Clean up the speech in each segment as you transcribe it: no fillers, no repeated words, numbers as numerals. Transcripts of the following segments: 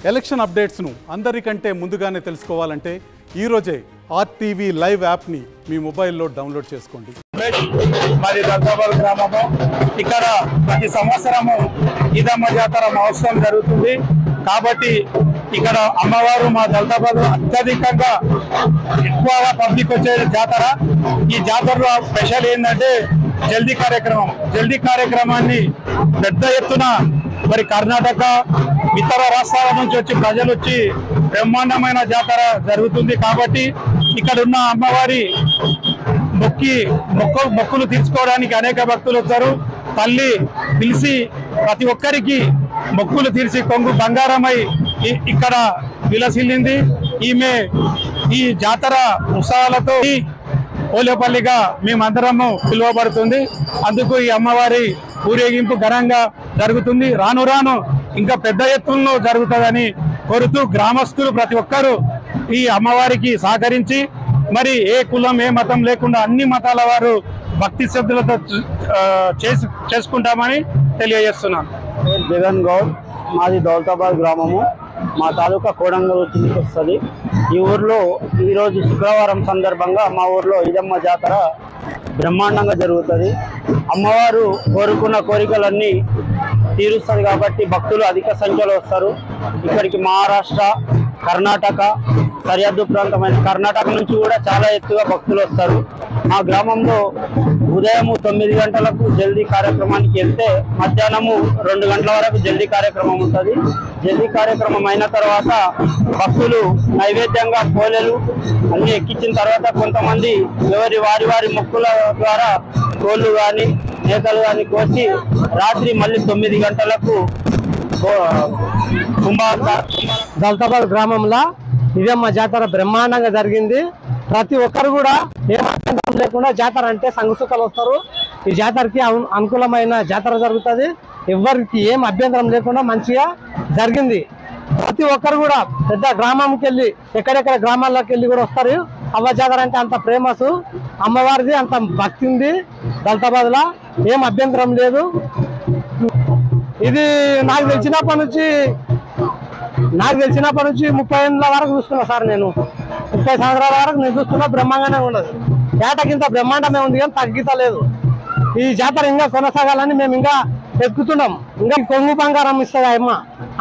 Election అప్డేట్స్ను అందరికంటే ముందుగానే తెలుసుకోవాలంటే ఈరోజే ఆర్టీవీ లైవ్ యాప్ని మీ మొబైల్లో డౌన్లోడ్ చేసుకోండి. మాది దల్తాబాద్ గ్రామము. ఇక్కడ ప్రతి సంవత్సరము ఈదమ్మ జాతర మహోత్సవం జరుగుతుంది. కాబట్టి ఇక్కడ అమ్మవారు మా దల్తాబాద్ అత్యధికంగా ఎక్కువగా పబ్లిక్ వచ్చే జాతర. ఈ జాతరలో స్పెషల్ ఏంటంటే జల్దీ కార్యక్రమాన్ని పెద్ద ఎత్తున మరి కర్ణాటక ఇతర రాష్ట్రాల నుంచి వచ్చి ప్రజలు వచ్చి బ్రహ్మాండమైన జాతర జరుగుతుంది. కాబట్టి ఇక్కడ ఉన్న అమ్మవారి మొక్కులు తీర్చుకోవడానికి అనేక భక్తులు వస్తారు. తల్లి పిలిచి ప్రతి ఒక్కరికి మొక్కులు తీర్చి కొంగు బంగారమై ఇక్కడ విలసిల్లింది. ఈమె ఈ జాతర ఉత్సవాలతో ఓలేపల్లిగా మేమందరము పిలువబడుతుంది. అందుకు ఈ అమ్మవారి ఊరేగింపు ఘనంగా జరుగుతుంది. రాను రాను ఇంకా పెద్ద ఎత్తుల్లో జరుగుతుందని కోరుతూ గ్రామస్తులు ప్రతి ఒక్కరూ ఈ అమ్మవారికి సహకరించి మరి ఏ కులం ఏ మతం లేకుండా అన్ని మతాల వారు భక్తి శ్రద్ధలతో చేసుకుంటామని తెలియజేస్తున్నాను. జగన్ గౌడ్, మాది దౌలతాబాద్ గ్రామము. మా తాలూకా కోడంగల్ కిందకి వస్తుంది. ఈ ఊర్లో ఈరోజు శుక్రవారం సందర్భంగా మా ఊర్లో ఈదమ్మ జాతర బ్రహ్మాండంగా జరుగుతుంది. అమ్మవారు కోరుకున్న కోరికలన్నీ తీరుస్తుంది కాబట్టి భక్తులు అధిక సంఖ్యలో వస్తారు. ఇక్కడికి మహారాష్ట్ర, కర్ణాటక, సరిహద్దు ప్రాంతమైన కర్ణాటక నుంచి కూడా చాలా ఎత్తుగా భక్తులు వస్తారు. మా గ్రామంలో ఉదయం 9 గంటలకు జల్దీ కార్యక్రమానికి వెళ్తే మధ్యాహ్నము 2 గంటల వరకు జల్దీ కార్యక్రమం ఉంటుంది. జల్దీ కార్యక్రమం అయిన తర్వాత భక్తులు నైవేద్యంగా కోలెలు అన్ని ఎక్కించిన తర్వాత కొంతమంది వారి మొక్కుల ద్వారా కోళ్ళు కానీ మేకలు కానీ కోసి రాత్రి మళ్ళీ 9 గంటలకు దౌలతాబాద్ గ్రామంలో ఇదమ్మ జాతర బ్రహ్మాండంగా జరిగింది. ప్రతి ఒక్కరు కూడా ఏం అభ్యంతరం లేకుండా జాతర అంటే సంఘసుఖాలు వస్తారు. ఈ జాతరకి అనుకూలమైన జాతర జరుగుతుంది. ఎవరికి ఏం అభ్యంతరం లేకుండా మంచిగా జరిగింది. ప్రతి ఒక్కరు కూడా పెద్ద గ్రామంకి వెళ్ళి ఎక్కడెక్కడ గ్రామాల్లోకి వెళ్ళి కూడా వస్తారు. అవ్వ జాతర అంటే అంత ఫేమస్, అమ్మవారిది అంత భక్తి ఉంది. దౌలతాబాద్లో ఏం అభ్యంతరం లేదు. ఇది నాకు తెలిసినప్పటి నుంచి 30 ఏళ్ళ వరకు చూస్తున్నా సార్. నేను 30 సంవత్సరాల వరకు నేను చూస్తున్నా. బ్రహ్మాండంగానే ఉండదు. ఏటకింత బ్రహ్మాండమే ఉంది కానీ తగ్గితలేదు. ఈ జాతర ఇంకా కొనసాగాలని మేము ఇంకా ఎత్తుకుతున్నాం. ఇంకా కొంగు బంగారం ఇస్తుంది ఆయమ్మ.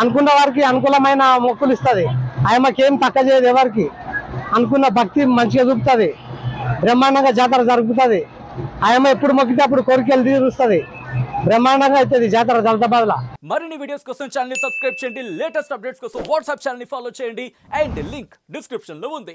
అనుకున్న వారికి అనుకూలమైన మొక్కులు ఇస్తుంది. ఆయమ్మకి ఏం తక్కువ చేయదు. ఎవరికి అనుకున్న భక్తి మంచిగా చూపుతుంది. బ్రహ్మాండంగా జాతర జరుగుతుంది. ఆయమ్మ ఎప్పుడు మొక్కితే అప్పుడు కోరికలు తీరుస్తుంది. బ్రహ్మాండంగా అవుతుంది జాతర దౌలతాబాద్ లో. మరిన్ని వీడియోస్ కోసం ఛానల్ ని సబ్స్క్రైబ్ చేయండి. లేటెస్ట్ అప్డేట్స్ కోసం వాట్సాప్ ఛానల్ ని ఫాలో చేయండి. అండ్ లింక్ డిస్క్రిప్షన్ లో ఉంది.